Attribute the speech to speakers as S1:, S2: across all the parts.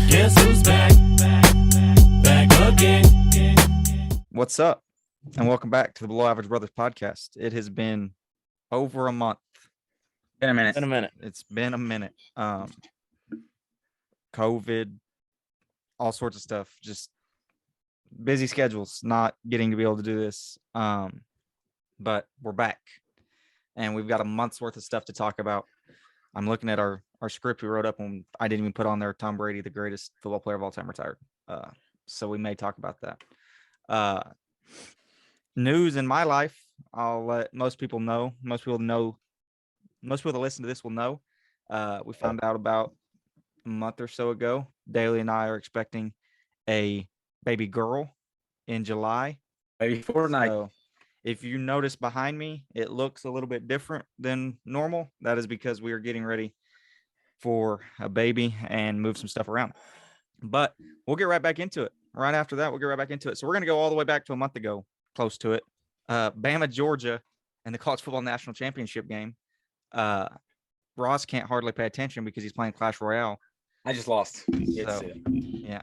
S1: Guess who's back? Back again.
S2: What's up? And welcome back to the Below Average Brothers podcast. It has been over a month.
S3: Been a minute.
S2: It's been a minute. COVID, all sorts of stuff. Just busy schedules, not getting to be able to do this. But we're back. And we've got a month's worth of stuff to talk about. I'm looking at our script we wrote up, and I didn't even put on there Tom Brady, the greatest football player of all time, retired. So we may talk about that. News in my life, I'll let most people know. Most people that listen to this will know. We found out about a month or so ago. Daly and I are expecting a baby girl in July.
S3: Maybe Fortnite.
S2: So if you notice behind me, it looks a little bit different than normal. That is because we are getting ready for a baby and move some stuff around. But we'll get right back into it. Right after that, we'll get right back into it. So we're going to go all the way back to a month ago, close to it. Bama, Georgia, and the College Football National Championship game. Ross can't hardly pay attention because he's playing Clash Royale.
S3: I just lost.
S2: So, yeah.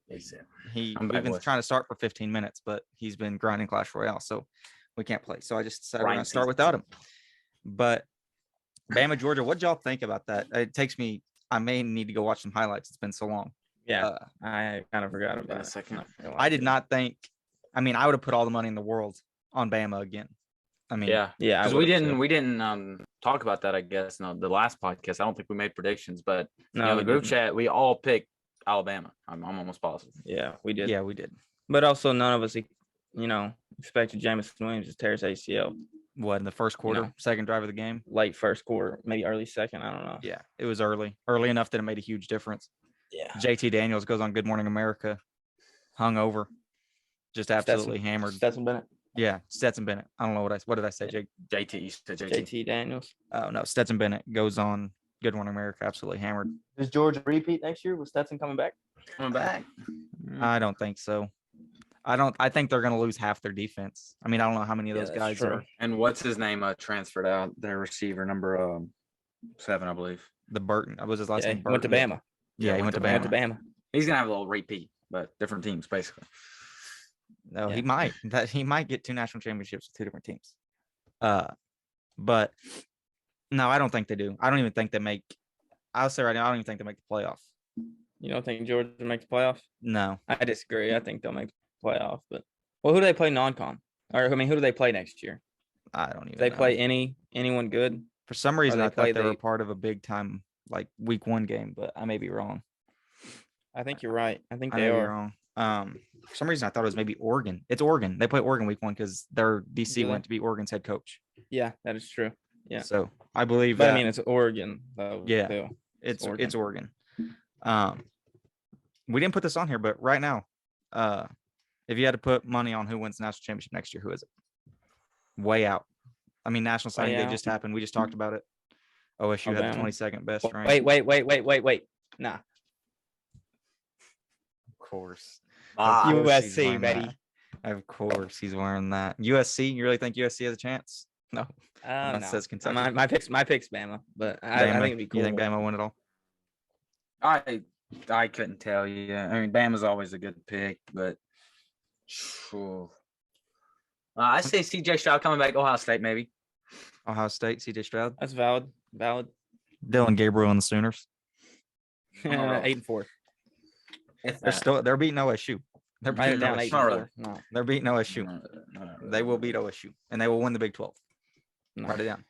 S2: We've been trying to start for 15 minutes, but he's been grinding Clash Royale, so we can't play. So I just decided we're going to start without him. But Bama, Georgia, what y'all think about that? It takes me – I may need to go watch some highlights. It's been so long.
S4: Yeah, I kind of forgot about it. Second.
S2: I did not think – I mean, I would have put all the money in the world on Bama again. I mean,
S4: yeah,
S3: because we didn't talk about that. I guess the last podcast. I don't think we made predictions, but the group chat we all picked Alabama. I'm almost positive.
S4: Yeah, we did.
S2: Yeah, we did.
S4: But also, none of us, expected Jameson Williams to tear his ACL.
S2: What, in the first quarter, second drive of the game?
S4: Late first quarter, maybe early second. I don't know.
S2: Yeah, it was early enough that it made a huge difference.
S4: Yeah.
S2: JT Daniels goes on Good Morning America, hungover, just absolutely hammered.
S4: Stetson Bennett.
S2: Yeah, Stetson Bennett. I don't know what did I say,
S3: JT
S4: Daniels.
S2: Oh no, Stetson Bennett goes on Good Morning America, absolutely hammered.
S4: Is Georgia repeat next year? Was Stetson coming back?
S2: I don't think so. I think they're going to lose half their defense. I mean, I don't know how many of those guys are.
S3: And what's his name? Transferred out their receiver number 7, I believe.
S2: The Burton. Was his last name? Burton.
S4: Went to Bama.
S2: Yeah, he went to Bama.
S3: He's gonna have a little repeat, but different teams basically.
S2: No, he might. He might get 2 national championships with 2 different teams. But no, I don't think they do. I don't even think they make. I'll say right now, I don't even think they make the playoff.
S4: You don't think Georgia makes the playoff?
S2: No,
S4: I disagree. I think they'll make the playoff. But who do they play non-con? Or who do they play next year?
S2: I don't even.
S4: Do they play anyone good?
S2: For some reason, I thought they were part of a big time week 1 game, but I may be wrong.
S4: I think you're right. I think
S2: they
S4: may
S2: are
S4: be wrong.
S2: For some reason, I thought it was maybe Oregon. It's Oregon. They play Oregon week 1 because their DC went to be Oregon's head coach.
S4: Yeah, that is true. Yeah.
S2: So I believe
S4: that. I mean, it's Oregon. Though,
S2: yeah,
S4: still.
S2: It's Oregon. We didn't put this on here, but right now, if you had to put money on who wins the national championship next year, who is it? Way out. I mean, national signing day just happened. We just talked about it. OSU had the 22nd best rank.
S4: Wait. Nah.
S2: Of course.
S4: USC, baby.
S2: Of course, he's wearing that. USC? You really think USC has a chance? No.
S4: No.
S2: Says Kentucky.
S4: My pick's Bama, but I think it'd be cool.
S2: You think Bama will win it all?
S3: I couldn't tell you. I mean, Bama's always a good pick, but I say CJ Stroud coming back. Ohio State, maybe.
S2: Ohio State, CJ Stroud.
S4: That's valid.
S2: Dylan Gabriel and the Sooners.
S4: 8-4.
S2: They're beating OSU. They're beating
S4: down 8-4. No.
S2: They're beating OSU.
S3: No.
S2: They will beat OSU, and they will win the Big 12.
S4: No.
S2: Write it down.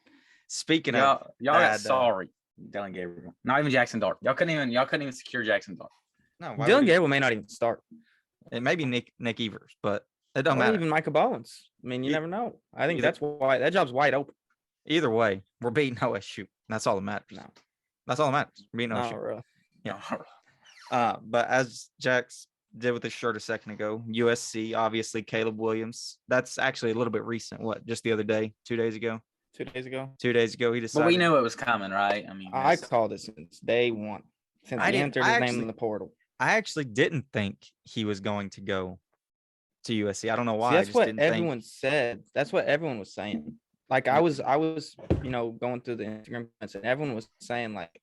S2: Speaking
S3: of y'all got
S2: sorry,
S3: Dylan Gabriel. Not even Jackson Dart. Y'all couldn't even secure Jackson Dart.
S2: No,
S4: Dylan Gabriel may not even start.
S2: It may be Nick Evers, but it don't matter.
S4: Even Micah Bowens. I mean, you never know. I think that's why that job's wide open.
S2: Either way, we're beating OSU. That's all that matters.
S4: No.
S2: That's all that matters. We're beating OSU.
S4: Really.
S2: Yeah. But as Jax did with his shirt a second ago, USC, obviously Caleb Williams. That's actually a little bit recent. What, just the other day, 2 days ago?
S4: 2 days ago.
S2: 2 days ago, he decided.
S3: But we knew it was coming, right? I mean,
S4: I called it since day one. Since he entered his name in the portal.
S2: I actually didn't think he was going to go to USC. I don't know why.
S4: See, that's what everyone said. That's what everyone was saying. Like I was, going through the Instagram comments, and everyone was saying like,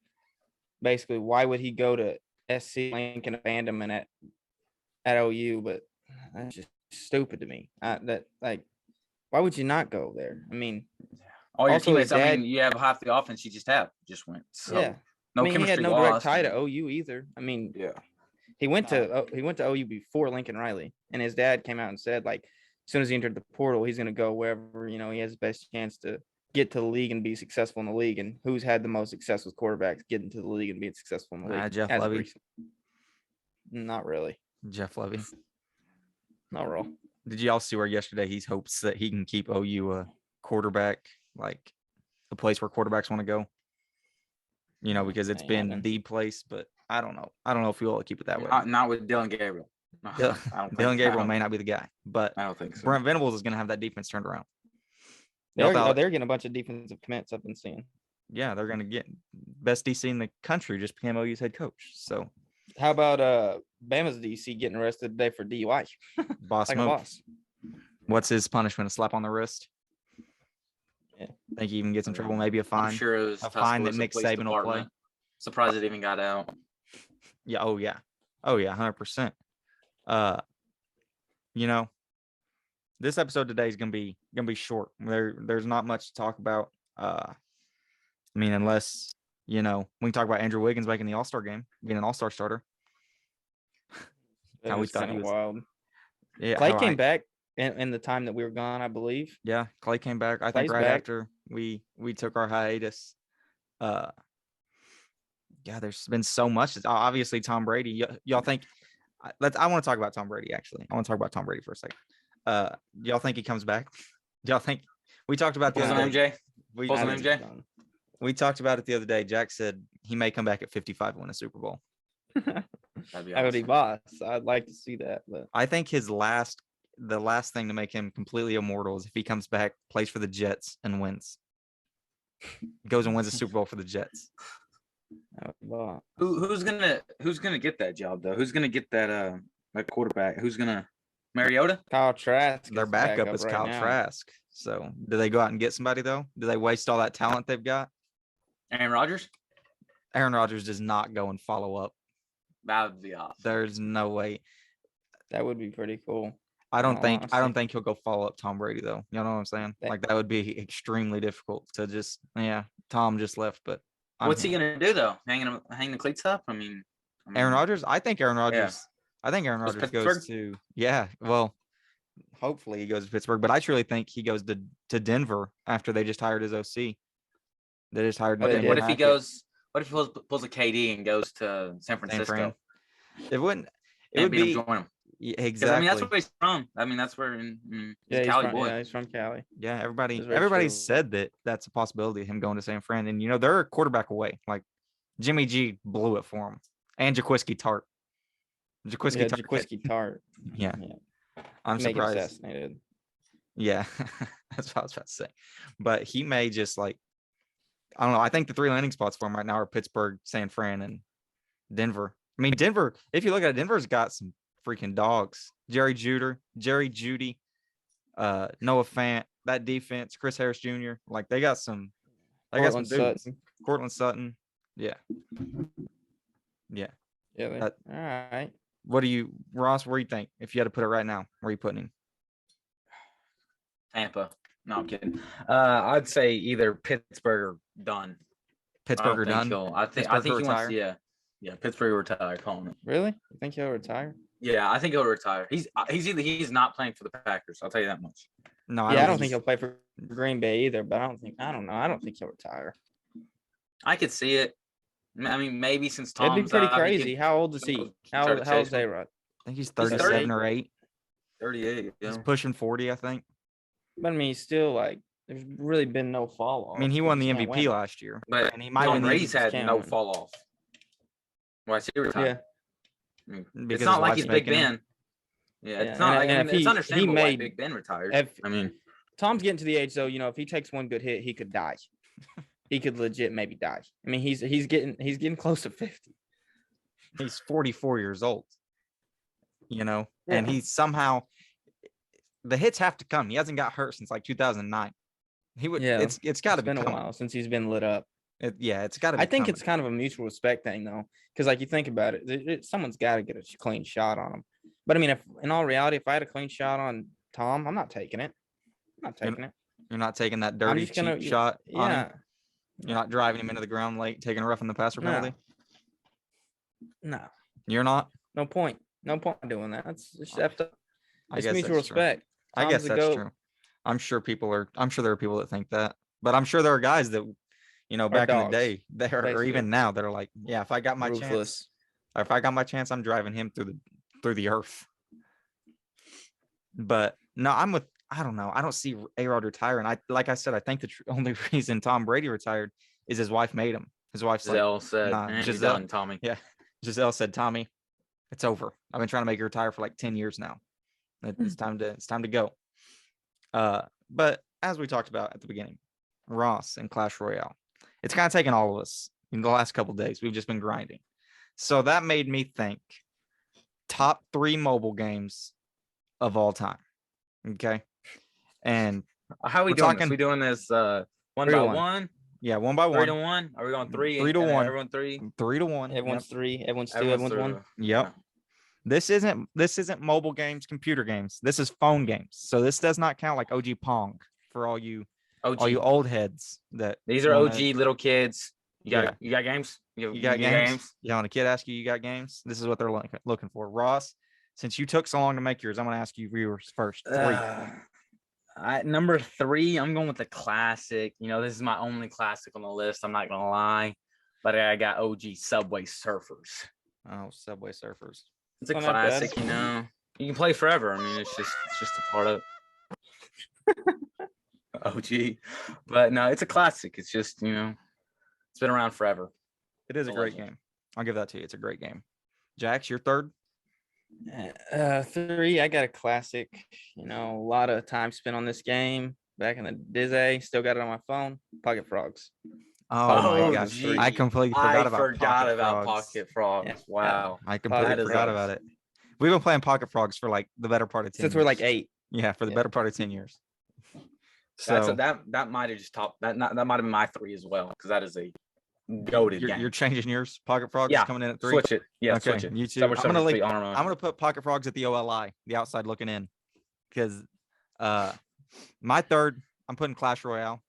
S4: basically, why would he go to SC Lincoln abandonment at OU, but that's just stupid to me. Why would you not go there? I mean,
S3: All your
S4: Also, his
S3: teammates. I
S4: dad-
S3: mean, you have half the offense you just went. So
S4: yeah.
S3: no
S4: I mean, he
S3: chemistry
S4: had no direct
S3: lost.
S4: tie to OU either. I mean,
S3: Yeah.
S4: he went to OU before Lincoln Riley, and his dad came out and said, like, as soon as he entered the portal, he's going to go wherever he has the best chance to get to the league and be successful in the league. And who's had the most success with quarterbacks getting to the league and being successful in the league?
S2: Jeff
S4: as of
S2: Levy.
S4: recent? Not really.
S2: Jeff Levy.
S4: Not real.
S2: Did y'all see where yesterday he hopes that he can keep OU a quarterback, like a place where quarterbacks want to go? Because it's
S4: Ain't
S2: been
S4: happening.
S2: the place, but I don't know. I don't know if we will keep it that way.
S3: Not with Dylan Gabriel. No,
S2: Dylan
S3: I don't think-
S2: Dylan
S3: I
S2: Gabriel
S3: don't-
S2: may not be the guy, but
S3: I don't think so.
S2: Brent Venables is going to have that defense turned around. Y'all thought-
S4: They're getting a bunch of defensive commits I've been seeing.
S2: Yeah, they're going to get best DC in the country just became OU's head coach. So
S4: How about Bama's DC getting arrested today for DUI?
S2: boss
S4: Like a
S2: move.
S4: boss.
S2: What's his punishment? A slap on the wrist?
S4: Yeah.
S2: Think he even gets in trouble? Maybe a fine.
S3: I'm sure it was
S2: A fine that
S3: Tuscaloosa
S2: Nick
S3: Police
S2: Saban will play.
S3: Department. Surprised it even got out.
S2: Yeah. Oh yeah. 100%. This episode today is gonna be short. There's not much to talk about. Unless we can talk about Andrew Wiggins making the All-Star game, being an All-Star starter.
S4: It
S2: How we
S4: was
S2: thought
S4: kinda
S2: he was-
S4: wild.
S2: Yeah.
S4: Clay came back in the time that we were gone, I believe.
S2: Yeah, Clay came back. I think
S4: Clay's
S2: right
S4: back.
S2: after we took our hiatus. Yeah, there's been so much. Obviously, Tom Brady. Y'all think? I want to talk about Tom Brady. Actually, I want to talk about Tom Brady for a second. Y'all think he comes back? Y'all think we talked about the
S3: Pulls
S2: other
S3: on
S2: day?
S3: MJ.
S2: We,
S3: Pulls on
S4: I think
S3: MJ?
S4: he's done.
S2: we talked about it the other day. Jack said he may come back at 55 and win a Super Bowl.
S3: That'd be
S4: I would be
S3: awesome.
S4: boss. I'd like to see that, but
S2: I think the last thing to make him completely immortal is if he comes back, plays for the Jets, and wins. Goes and wins a Super Bowl for the Jets.
S4: I would be boss.
S3: Who's gonna get that job though? Who's gonna get that quarterback? Who's gonna Mariota?
S4: Kyle Trask.
S2: Their
S4: is
S2: backup is
S4: right
S2: Kyle
S4: now.
S2: Trask. So do they go out and get somebody though? Do they waste all that talent they've got?
S3: Aaron Rodgers?
S2: Aaron Rodgers does not go and follow up.
S3: That would be awesome.
S2: There's no way.
S4: That would be pretty cool.
S2: I don't
S4: Oh,
S2: think
S4: honestly.
S2: he'll go follow up Tom Brady though. You know what I'm saying?
S4: That-
S2: Like that would be extremely difficult to just Tom just left, but
S3: What's he gonna do though? Hang the cleats up? I mean
S2: Aaron Rodgers? I think Aaron Rodgers
S3: Goes
S2: goes
S3: Pittsburgh?
S2: to well, hopefully he goes to Pittsburgh, but I truly think he goes to Denver after they just hired his OC. They just hired
S4: Oh, they
S2: Nathaniel
S3: What if he
S2: Hackett.
S3: goes? What if he pulls a KD and goes to San Francisco?
S2: Fran. It wouldn't. It
S3: And
S2: would
S3: beat him,
S2: be
S3: join him.
S2: yeah,
S3: 'Cause,
S2: exactly.
S3: I mean, that's where he's from. I mean, that's where he's
S4: Yeah,
S3: a Cali boy.
S4: he's from Cali.
S2: Yeah, everybody
S4: That's very
S2: everybody
S4: true.
S2: said that that's a possibility of him going to San Fran, and they're a quarterback away. Like Jimmy G blew it for him, and Jaquiski Tart. Jaquiski
S4: Yeah,
S2: Tart.
S4: Jaquiski Tart.
S2: Yeah,
S4: Yeah.
S2: I'm
S4: Make it
S2: surprised.
S4: assassinated.
S2: Yeah, that's what I was about to say. But he may just I don't know. I think the three landing spots for him right now are Pittsburgh, San Fran, and Denver. I mean, Denver. If you look at it, Denver's got some freaking dogs. Jerry Judy, Noah Fant, that defense, Chris Harris Jr. Like they got some. They got some
S4: Portland
S2: dudes.
S4: Sutton.
S2: Cortland Sutton. Yeah.
S4: Yeah.
S2: That-
S4: All right.
S2: What do you, Ross? Where do you think? If you had to put it right now, where are you putting him?
S3: Tampa. No, I'm kidding. I'd say either Pittsburgh or done.
S2: Pittsburgh or
S3: I don't think
S2: done?
S3: he'll- I think
S2: Pittsburgh
S3: he
S2: retire?
S3: wants. Yeah. Pittsburgh will retire. Calling it.
S4: Really? You think he'll retire?
S3: Yeah, I think he'll retire. He's not playing for the Packers. I'll tell you that much.
S2: No,
S4: I don't think
S2: he's-
S4: he'll play for Green Bay either. But I don't know. I don't think he'll retire.
S3: I could see it. I mean, maybe since
S4: It'd
S3: Tom's
S4: be pretty
S3: out, he
S4: crazy.
S3: could
S4: How old is he?
S3: try
S4: How
S3: to
S4: old's
S3: chase him.
S4: A-Rod?
S2: I think he's
S3: 30.
S2: 37 or 8.
S3: 38. Yeah.
S2: He's pushing 40, I think.
S4: But I mean, he's still there's really been no fall off.
S2: I mean, he
S4: so
S2: won the
S4: can't
S2: MVP
S4: win.
S2: last year,
S3: But
S2: and he might
S3: Tom
S2: win the
S3: Brady's
S2: MVP
S3: had
S4: can't
S3: no
S4: win.
S3: fall off. Why is he retired?
S4: Yeah.
S3: It's
S2: because
S3: not
S2: his
S3: like
S2: wife's
S3: he's Big
S2: making him.
S3: Ben. Yeah,
S4: Yeah,
S3: it's not like
S4: and if
S3: it's
S4: he
S3: understandable why
S4: made-
S3: Big Ben retired.
S4: if-
S3: I mean,
S4: Tom's getting to the age though. If he takes one good hit, he could die. He could legit maybe die. I mean, he's getting close to 50.
S2: He's 44 years old. And
S4: Yeah.
S2: he's somehow the hits have to come. He hasn't got hurt since like 2009. He would.
S4: Yeah,
S2: It's got to
S4: It's been
S2: be
S4: a
S2: coming.
S4: while since he's been lit up.
S2: It's got to be.
S4: I think
S2: coming.
S4: it's kind of a mutual respect thing though, because like you think about it, someone's got to get a clean shot on him. But I mean, if in all reality, if I had a clean shot on Tom, I'm not taking it. I'm not taking it.
S2: You're not taking that
S4: I'm
S2: dirty
S4: just gonna
S2: cheap shot on him.
S4: yeah.
S2: You're not driving him into the ground late, taking a roughing the passer
S4: No.
S2: penalty.
S4: No,
S2: You're not.
S4: no point. No point in doing that. It's just effed up.
S2: I
S4: It's
S2: guess
S4: mutual
S2: that's true.
S4: respect.
S2: I guess
S4: Tom's a
S2: that's
S4: goat.
S2: true. I'm sure there are people that think that, but I'm sure there are guys that, back in the
S4: dogs,
S2: day, or
S4: basically.
S2: even now, that are like, yeah, if I got my chance,
S4: Ruthless.
S2: or if I got my chance, I'm driving him through the earth. But no, I don't know. I don't see A-Rod retiring. Like I said, I think the only reason Tom Brady retired is his wife made him. His wife's
S3: Giselle said,
S2: nah,
S3: "Man, you're
S2: Giselle-
S3: done, Tommy."
S2: Yeah. Giselle said, Tommy, it's over. I've been trying to make you retire for like 10 years now. It's time to go. But as we talked about at the beginning, Ross and Clash Royale, it's kind of taken all of us in the last couple of days. We've just been grinding. So that made me think top 3 mobile games of all time. Okay. And
S3: How are we
S2: We're
S3: doing
S2: talking-
S3: this? We doing this one
S4: 3 to
S3: by
S4: 1.
S3: one,
S2: yeah, 1 by
S3: 3 to
S2: 1,
S3: 1? Are we going 3?
S2: 3 to 1.
S3: Everyone 3.
S2: 3 to 1.
S4: Everyone's 3. Everyone's 2.
S3: Everyone's
S4: Everyone's 1.
S3: through.
S2: Yep. This isn't mobile games, computer games. This is phone games. So this does not count like OG Pong for all you
S3: OG.
S2: old heads that
S3: These are
S2: wanna-
S3: OG little kids. You got
S2: Yeah.
S3: you got games?
S2: You got games? Yeah, when a kid asks you, you got games. This is what they're looking for. Ross, since you took so long to make yours, I'm going to ask you viewers first. 3.
S3: Number 3, I'm going with the classic. This is my only classic on the list. I'm not gonna lie, but I got OG Subway Surfers.
S2: Oh, Subway Surfers.
S3: It's a
S4: Not that bad.
S3: classic. You can play forever. I mean, it's just a part of OG. But no, it's a classic. It's just it's been around forever.
S2: It is a great
S3: legend.
S2: game. I'll give that to you. It's a great game. Jax, your third?
S4: 3. I got a classic. A lot of time spent on this game back in the Dizzy. Still got it on my phone. Pocket Frogs.
S2: Oh, my gosh.
S3: geez.
S2: I completely forgot about
S3: Pocket
S2: Pocket Frogs.
S3: Frogs.
S4: Yeah.
S3: Wow.
S2: I completely
S4: Pocket
S2: forgot
S3: Frogs.
S2: about it. We've been playing Pocket Frogs for like the better part of 10
S4: Since we're like
S2: years.
S4: 8.
S2: Yeah, for the
S4: Yeah.
S2: better part of 10 years.
S3: That's
S2: So
S3: that might have just topped that. That might have been my 3 as well, because that is a goated game.
S2: you're changing yours. Pocket Frogs
S3: Yeah,
S2: is coming in at 3.
S3: Switch it. Yeah,
S2: Okay,
S3: switch it.
S2: you too.
S3: Subway
S2: I'm gonna
S3: Surfers
S2: like-
S3: 3, honorable
S2: I'm
S3: mention.
S2: gonna put Pocket Frogs at the OLI, the outside looking in, because my third, I'm putting Clash Royale.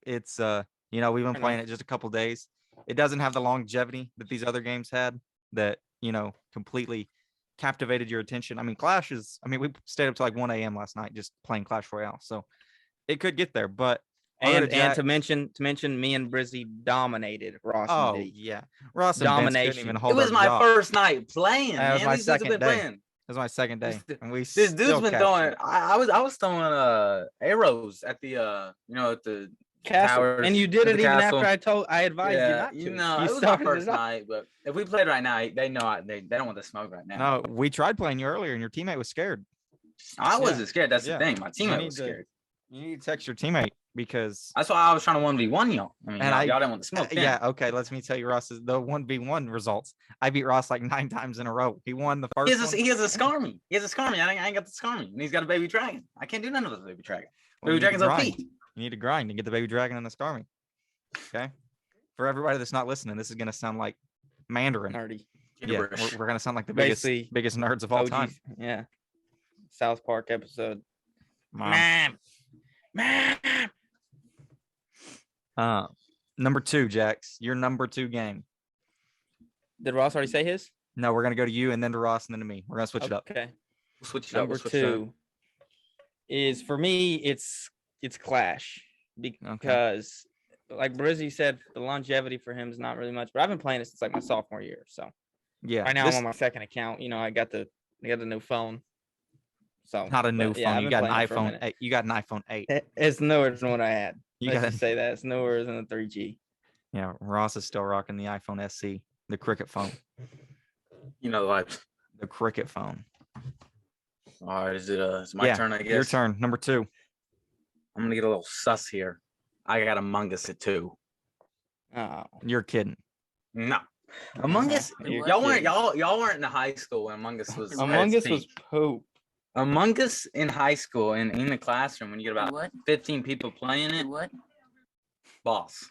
S2: It's we've been
S4: Fair
S2: playing it just a couple days. It doesn't have the longevity that these other games had that completely captivated your attention. I mean, we stayed up to like 1 a.m. last night just playing Clash Royale, so it could get there. But I'll go
S4: And
S2: to Jack-
S4: to mention, me and Brizzy dominated Ross
S2: oh
S4: and D.
S2: yeah, Ross and Vince couldn't
S4: Domination.
S2: even
S3: It
S2: hold
S3: was
S2: our
S3: my
S2: jaw.
S3: first night playing.
S2: That was
S3: Man.
S2: my
S3: These dudes have
S2: second
S3: been
S2: day.
S3: playing.
S2: It was my second day, and we
S3: This
S2: still
S3: dude's been
S2: cashed
S3: throwing.
S2: it.
S3: I was throwing arrows at the at the
S4: Castle.
S3: towers,
S4: And you did
S3: at
S4: it
S3: the
S4: even
S3: castle.
S4: after I advised you not to.
S3: it
S4: You
S3: was my
S4: started
S3: first
S4: it off.
S3: night. But if we played right now, they know they don't want the smoke right now.
S2: No, we tried playing you earlier, and your teammate was scared.
S3: I wasn't scared. That's
S2: Yeah.
S3: the thing. My teammate
S2: need
S3: was
S2: to-
S3: scared.
S2: You need to text your teammate because
S3: That's why I was trying to 1v1 y'all. I mean,
S2: And
S3: y'all didn't want the smoke. then.
S2: yeah, okay. Let me tell you, Ross's the 1v1 results. I beat Ross like 9 times in a row. He won the first one.
S3: He has a Skarmy. He has a Skarmy. I ain't got the Skarmy. And he's got a baby dragon. I can't do none of those baby dragon.
S2: Well, you
S3: Baby
S2: need to
S3: dragon's
S2: grind.
S3: OP.
S2: You need to grind and get the baby dragon and the Skarmy. Okay. For everybody that's not listening, this is gonna sound like Mandarin.
S4: Nerdy.
S2: Yeah,
S3: Gibberish.
S2: we're gonna sound like the
S4: Basically,
S2: biggest nerds of all
S4: OG,
S2: time.
S4: Yeah. South Park episode.
S2: Mom. Number 2, Jax. Your number 2 game.
S4: Did Ross already say his?
S2: No, we're gonna go to you and then to Ross and then to me. We're gonna switch it up.
S4: Okay.
S3: We'll switch it up.
S4: Number
S3: We'll switch it up.
S4: 2 is for me. It's Clash because, like Brizzy said, the longevity for him is not really much. But I've been playing it since like my sophomore year. So
S2: Yeah.
S4: right now
S2: this-
S4: I'm on my second account. I got the new phone. So
S2: not a new
S4: but, yeah,
S2: phone.
S4: I've
S2: You
S4: been
S2: got an
S4: playing it for a
S2: iPhone
S4: minute.
S2: 8. You got an iPhone 8.
S4: It's newer than what I had.
S2: You
S4: Let's
S2: got
S4: just say that it's newer than the 3G.
S2: Yeah, Ross is still rocking the iPhone SE, the cricket phone.
S3: You know the vibes.
S2: The cricket phone.
S3: All right, it's my
S2: Yeah,
S3: turn, I guess.
S2: Your turn. Number 2.
S3: I'm gonna get a little sus here. I got Among Us at 2.
S4: Oh,
S2: You're kidding.
S3: No. Among Us,
S4: You're
S3: y'all weren't
S4: kidding.
S3: y'all weren't in high school when Among Us was at
S4: Among
S3: its
S4: Us was
S3: peak.
S4: poop.
S3: Among Us in high school and in the classroom when you get about 15 people playing it. Boss.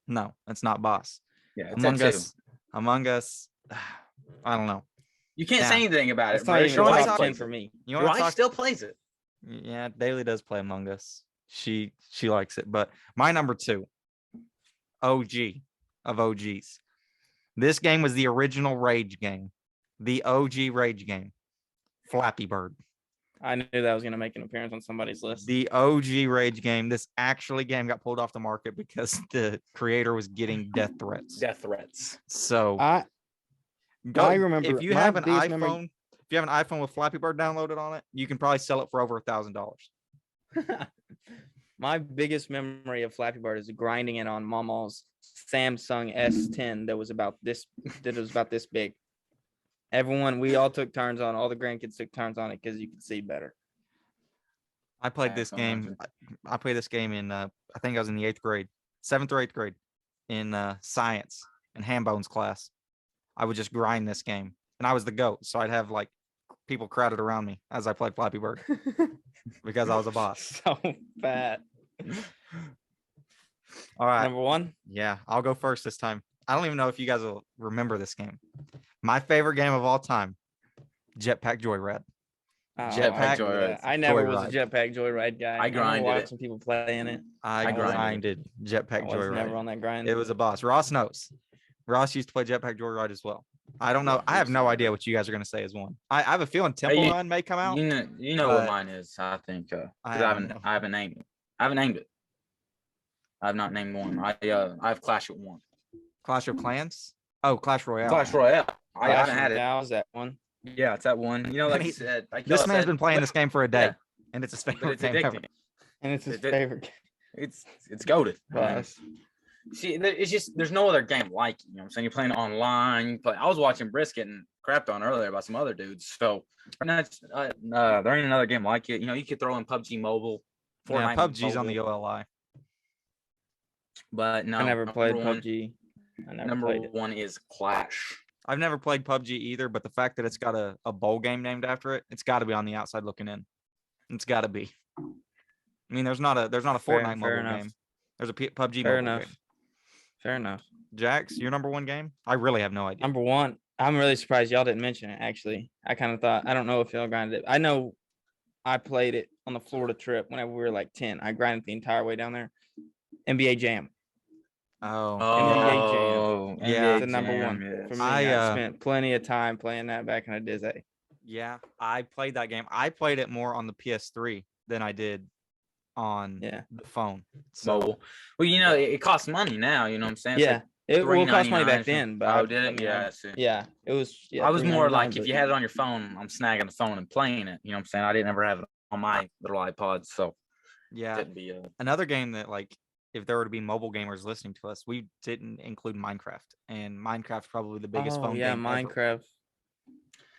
S2: No, it's not Boss.
S3: Yeah, it's
S2: Among
S3: that too.
S2: Us. Among Us. I don't know.
S3: You can't
S2: Yeah.
S3: say anything about
S4: That's
S3: it.
S4: not
S3: Bro.
S4: even
S2: Your wife
S4: top
S2: plays
S4: 10
S3: plays
S4: for
S3: it.
S4: me.
S2: You
S3: Your
S2: want
S3: wife
S2: to talk?
S3: still plays it.
S2: Yeah, Daly does play Among Us. She likes it, but my number 2, OG of OGs. This game was the original Rage game, the OG Rage game, Flappy Bird.
S4: I knew that was gonna make an appearance on somebody's list.
S2: The OG Rage game. This actually game got pulled off the market because the creator was getting death threats.
S3: Death threats.
S2: So
S4: I remember
S2: if you
S4: my
S2: have an
S4: biggest
S2: iPhone,
S4: memory-
S2: if you have an iPhone with Flappy Bird downloaded on it, you can probably sell it for over $1,000.
S4: My biggest memory of Flappy Bird is grinding it on Mama's Samsung S10 that was about this big. We all took turns on. All the grandkids took turns on it because you could see better.
S2: I played
S3: Yeah,
S2: this
S3: so
S2: game.
S3: much.
S2: I played this game in I think I was in the 8th grade, 7th or 8th grade, in science and Hambones class. I would just grind this game, and I was the goat, so I'd have like people crowded around me as I played Flappy Bird because I was a boss.
S4: So bad.
S2: All right,
S4: Number 1.
S2: yeah, I'll go first this time. I don't even know if you guys will remember this game. My favorite game of all time, Jetpack Joyride.
S4: Oh,
S2: Jetpack
S4: I remember that. I never was a
S2: Joyride.
S4: Jetpack Joyride guy.
S3: I
S4: remember
S3: grinded it.
S4: watching people playing it.
S2: I
S3: grinded
S2: grinded Jetpack
S4: I was
S2: Joyride.
S4: never on that grind.
S2: It was a boss. Ross knows. Ross used to play Jetpack Joyride as well. I don't know.
S3: Yeah,
S2: I have
S3: he's
S2: no
S3: so
S2: idea
S3: good.
S2: what you guys are going to say is one. I have a feeling Temple
S3: you-
S2: Run may come out.
S3: You know what
S2: but
S3: mine is. I think. 'Cause
S2: I
S3: I
S2: don't know.
S3: haven't named it. I haven't named it. I have not named one. I have Clash at one.
S2: Clash of Clans. Oh, Clash Royale.
S3: Clash Royale. I
S4: Clash
S3: haven't had it.
S4: Royale was that one.
S3: Yeah, it's that one. You know, like
S2: And
S3: you said, like
S2: This
S3: y'all
S2: man's
S3: said,
S2: been playing this game for a day,
S3: yeah.
S2: and it's his
S3: but
S2: favorite
S3: it's
S2: game ever.
S3: addicting.
S4: And it's his
S3: It- it-
S4: favorite
S3: It's goaded.
S4: boss.
S3: See, it's just there's no other game like it. You know what I'm saying? You're playing online. You play. I was watching Brisk getting crapped on earlier by some other dudes. So there ain't another game like it. You know, you could throw in PUBG Mobile.
S2: Yeah,
S3: Fortnite
S2: PUBG's on the
S3: Mobile,
S2: OLI.
S3: But no,
S4: I never played
S3: number one-
S4: PUBG. I never
S3: Number
S4: played it.
S3: one is Clash.
S2: I've never played PUBG either, but the fact that it's got a bowl game named after it, it's got to be on the outside looking in. It's got to be. I mean, there's not a
S4: Fair-
S2: Fortnite
S4: fair
S2: mobile
S4: enough.
S2: game. There's a PUBG
S4: Fair
S2: mobile
S4: enough.
S2: game.
S4: Fair enough.
S2: Jax, your number one game? I really have no idea.
S4: Number 1. I'm really surprised y'all didn't mention it. Actually, I kind of thought I don't know if y'all grinded it. I know I played it on the Florida trip whenever we were like 10. I grinded the entire way down there. NBA Jam.
S2: Oh,
S4: NBA Jam.
S3: Oh,
S2: Yeah.
S4: It's the number 1
S3: yes.
S4: for me.
S2: I,
S4: I spent plenty of time playing that back in the Disney.
S2: yeah. I played that game. I played it more on the PS3 than I did on
S4: Yeah.
S2: the phone. So
S3: Mobile. Well, you know, it costs money now. You know what I'm saying? It's
S4: Yeah.
S3: like
S4: It will cost money
S3: $3.99
S4: back
S3: or something.
S4: then, but
S3: Oh,
S4: I
S3: did it?
S4: mean,
S3: Yeah. I see.
S4: Yeah, it was. Yeah,
S3: I was more
S4: $3.99,
S3: like if
S4: but
S3: you had it on your phone, I'm snagging the phone and playing it. You know what I'm saying? I didn't ever have it on my little iPod, so it
S2: yeah.
S3: didn't be
S2: Another game that, like, if there were to be mobile gamers listening to us, we didn't include Minecraft, and Minecraft's probably the biggest phone
S4: yeah,
S2: game ever.
S4: Minecraft.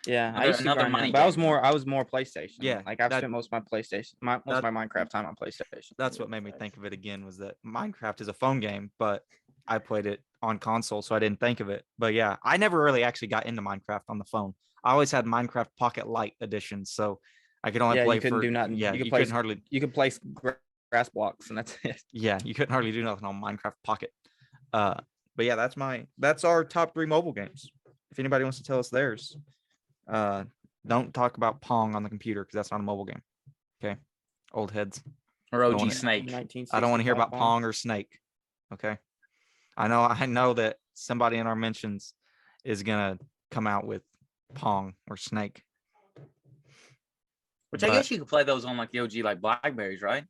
S4: Yeah, I
S3: Another-
S4: used to
S3: another
S4: grind
S3: money
S4: that, but I was
S3: game.
S4: more PlayStation.
S2: Yeah,
S4: like I've
S2: that-
S4: spent most of my PlayStation, most
S2: that-
S4: of my Minecraft time on PlayStation.
S2: That's what made me think of it again, was that Minecraft is a phone game, but I played it on console, so I didn't think of it. But yeah, I never really actually got into Minecraft on the phone. I always had Minecraft Pocket Lite edition, so I could only
S4: Yeah, you
S2: play
S4: couldn't
S2: for
S4: do nothing.
S2: Yeah,
S4: You could
S2: you
S4: play
S2: couldn't hardly.
S4: You could place grass blocks, and that's it.
S2: Yeah, you couldn't hardly do nothing on Minecraft Pocket. But yeah, that's our top 3 mobile games. If anybody wants to tell us theirs, don't talk about Pong on the computer because that's not a mobile game. Okay, old heads.
S3: or OG
S2: wanna-
S3: Snake.
S2: I don't want to hear about
S4: 1965
S2: Pong or Snake. Okay. I know that somebody in our mentions is gonna come out with Pong or Snake.
S3: Which I
S2: but-
S3: guess you could play those on like the OG like Blackberries, right?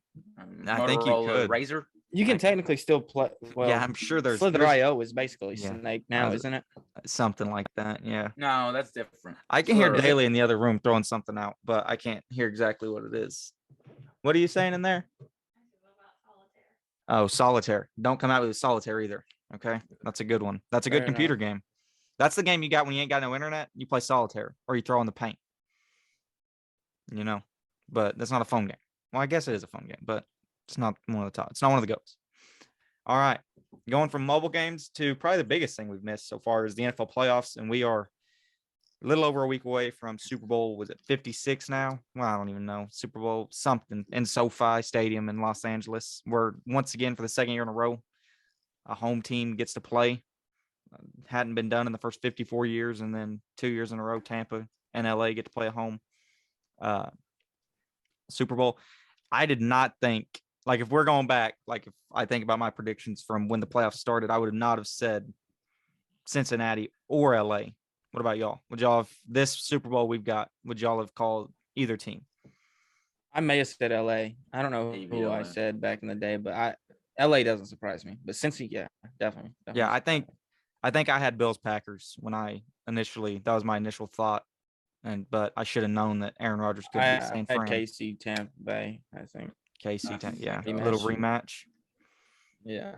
S2: I think you
S3: Motorola
S2: could.
S3: Razor.
S4: You can technically still play. Well,
S2: Yeah, I'm sure there's
S4: Slither.io is basically
S2: Yeah.
S4: Snake now,
S2: As-
S4: isn't it?
S2: something like that. Yeah.
S3: No, that's different.
S2: I can hear
S3: Slither.
S2: Daly in the other room throwing something out, but I can't hear exactly what it is. What are you saying in there? Oh, solitaire. Don't come out with solitaire either. Okay. That's a good one. That's a good
S4: Fair
S2: computer game. That's the game you got when you ain't got no internet. You play solitaire or you throw in the paint. You know, but that's not a phone game. Well, I guess it is a phone game, but it's not one of the top. It's not one of the goats. All right. Going from mobile games to probably the biggest thing we've missed so far is the NFL playoffs. And we are a little over a week away from Super Bowl. Was it 56 now? Well, I don't even know. Super Bowl something in SoFi Stadium in Los Angeles. We're once again for the second year in a row a home team gets to play. Hadn't been done in the first 54 years, and then 2 years in a row, Tampa and LA get to play a home Super Bowl. I did not think, like, if we're going back, like, if I think about my predictions from when the playoffs started, I would not have said Cincinnati or LA. What about y'all? Would y'all have this Super Bowl we've got? Would y'all have called either team?
S4: I may have said LA. I don't know
S3: Maybe
S4: who I
S3: LA.
S4: said back in the day, but LA doesn't surprise me. But Cincy, yeah, definitely.
S2: Yeah, I think I had Bills Packers when that was my initial thought, but I should have known that Aaron Rodgers could beat
S4: I
S2: San
S4: had
S2: Fran.
S4: KC Tampa Bay, I think.
S2: Yeah,
S4: Rematch.
S2: little rematch.
S4: Yeah.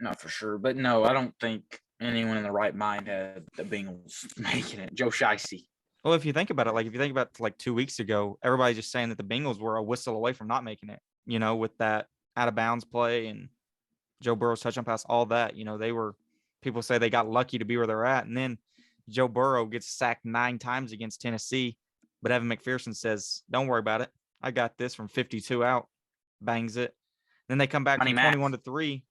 S3: Not for sure, but no, I don't think anyone in the right mind had the Bengals making it. Joe Shiesty.
S2: Well, if you think about it, like 2 weeks ago, everybody's just saying that the Bengals were a whistle away from not making it, with that out of bounds play and Joe Burrow's touchdown pass, all that, people say they got lucky to be where they're at. And then Joe Burrow gets sacked 9 times against Tennessee, but Evan McPherson says, don't worry about it. I got this from 52 out, bangs it. Then they come back from 21-3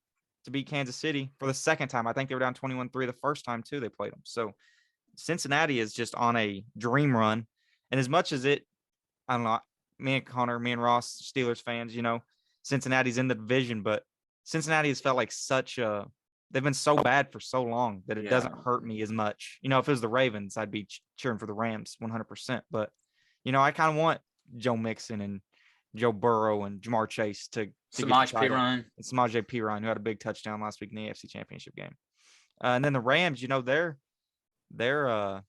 S2: to beat Kansas City for the second time. I think they were down 21-3 the first time too they played them. So Cincinnati is just on a dream run. And as much as I don't know, me and Connor, me and Ross, Steelers fans, Cincinnati's in the division, but Cincinnati has felt like they've been so bad for so long that it doesn't hurt me as much. If it was the Ravens, I'd be cheering for the Rams 100%. But, I kind of want Joe Mixon and Joe Burrow and Jamar Chase to
S3: Samaj Piran.
S2: And Samaje Perine, who had a big touchdown last week in the AFC Championship game. And then the Rams, their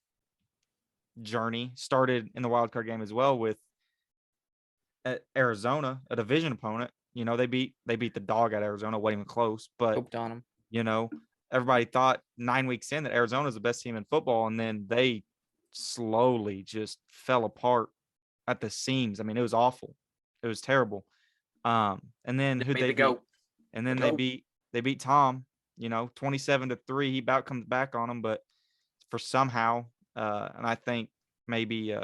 S2: journey started in the wild card game as well with Arizona, a division opponent. They beat the dog out of Arizona, wasn't even close. But
S4: Hoped on them.
S2: Everybody thought 9 weeks in that Arizona is the best team in football, and then they slowly just fell apart at the seams. I mean, it was awful. It was terrible. And then who they beat? And then they beat Tom, 27-3. He about comes back on them, but for somehow, and I think maybe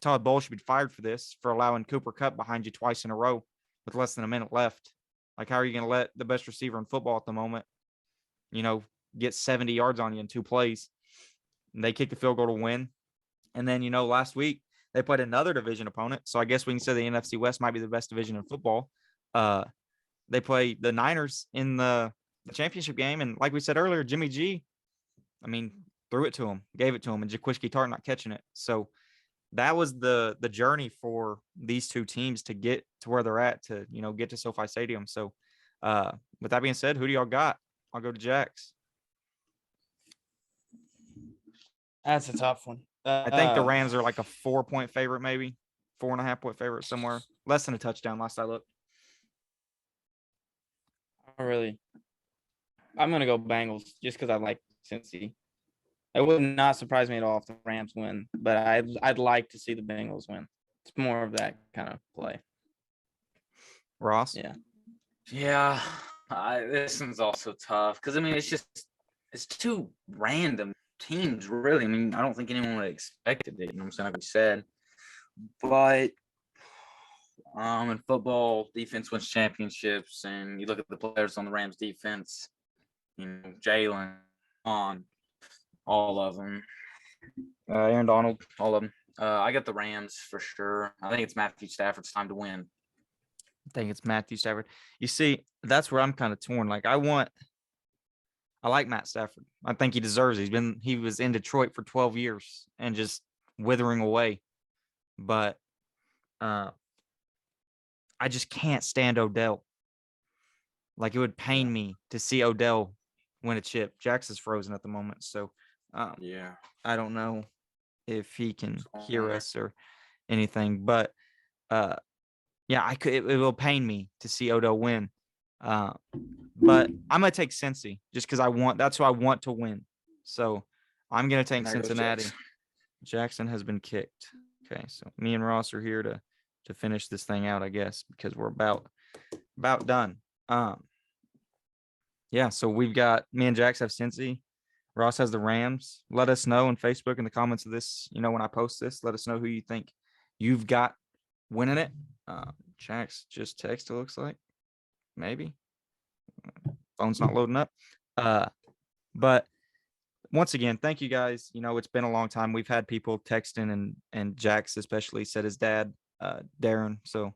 S2: Todd Bowles should be fired for this, for allowing Cooper Kupp behind you twice in a row with less than a minute left. Like, how are you going to let the best receiver in football at the moment, get 70 yards on you in 2 plays? And they kicked the field goal to win. And then, last week they played another division opponent. So I guess we can say the NFC West might be the best division in football. They play the Niners in the championship game. And like we said earlier, Jimmy G, threw it to him, gave it to him, and Jaquiski Tartt not catching it. So that was the journey for these two teams to get to where they're at, to, get to SoFi Stadium. So with that being said, who do y'all got? I'll go to Jax.
S4: That's a tough one.
S2: I think the Rams are like a 4-point favorite, maybe 4.5-point favorite, somewhere less than a touchdown last I looked.
S4: I'm gonna go Bengals just because I like Cincy. It would not surprise me at all if the Rams win, but I'd like to see the Bengals win. It's more of that kind of play.
S2: Ross?
S3: Yeah. This one's also tough because, it's 2 random teams, really. I don't think anyone would have expected it, like we said. But in football, defense wins championships, and you look at the players on the Rams defense, Jalen, all of them. Aaron Donald, all of them. I got the Rams for sure. I think it's Matthew Stafford's time to win.
S2: I think it's Matthew Stafford. You see, that's where I'm kind of torn. Like, I like Matt Stafford. I think he deserves it. He was in Detroit for 12 years and just withering away. But I just can't stand Odell. Like, it would pain me to see Odell win a chip. Jax is frozen at the moment, so I don't know if he can hear us or anything. But it will pain me to see Odell win. But I'm gonna take Cincy just because that's who I want to win. So I'm gonna take Cincinnati. Jackson has been kicked. Okay, so me and Ross are here to finish this thing out, I guess, because we're about done. So we've got me and Jax have Cincy. Ross has the Rams. Let us know on Facebook in the comments of this. When I post this, let us know who you think you've got winning it. Jax just text, it looks like. Maybe. phone's not loading up. But once again, thank you guys. It's been a long time. We've had people texting, and Jax especially said his dad, Darren, so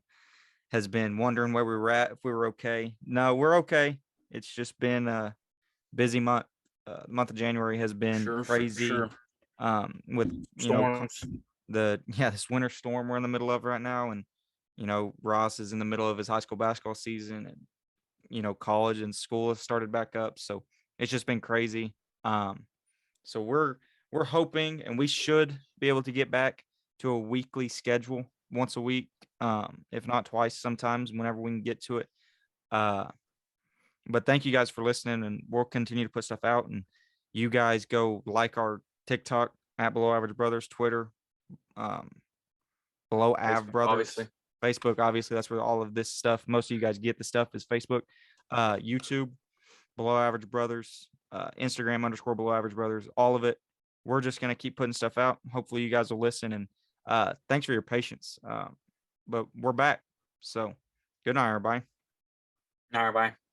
S2: has been wondering where we were at, if we were okay. No, we're okay. It's just been a busy month. The month of January has been
S3: Sure, for
S2: crazy.
S3: sure.
S2: With
S3: Storms.
S2: this winter storm we're in the middle of right now, and Ross is in the middle of his high school basketball season, and college and school has started back up, so it's just been crazy. So we're hoping, and we should be able to get back to a weekly schedule, once a week, if not twice sometimes, whenever we can get to it. But thank you guys for listening, and we'll continue to put stuff out. And you guys go like our TikTok at Below Average Brothers, Twitter, Below Av
S3: Facebook,
S2: Brothers,
S3: obviously.
S2: Facebook. Obviously, that's where all of this stuff. Most of you guys get the stuff is Facebook, YouTube, Below Average Brothers, Instagram _Below Average Brothers. All of it. We're just gonna keep putting stuff out. Hopefully, you guys will listen. And thanks for your patience. But we're back. So good night, everybody.
S3: All right, bye.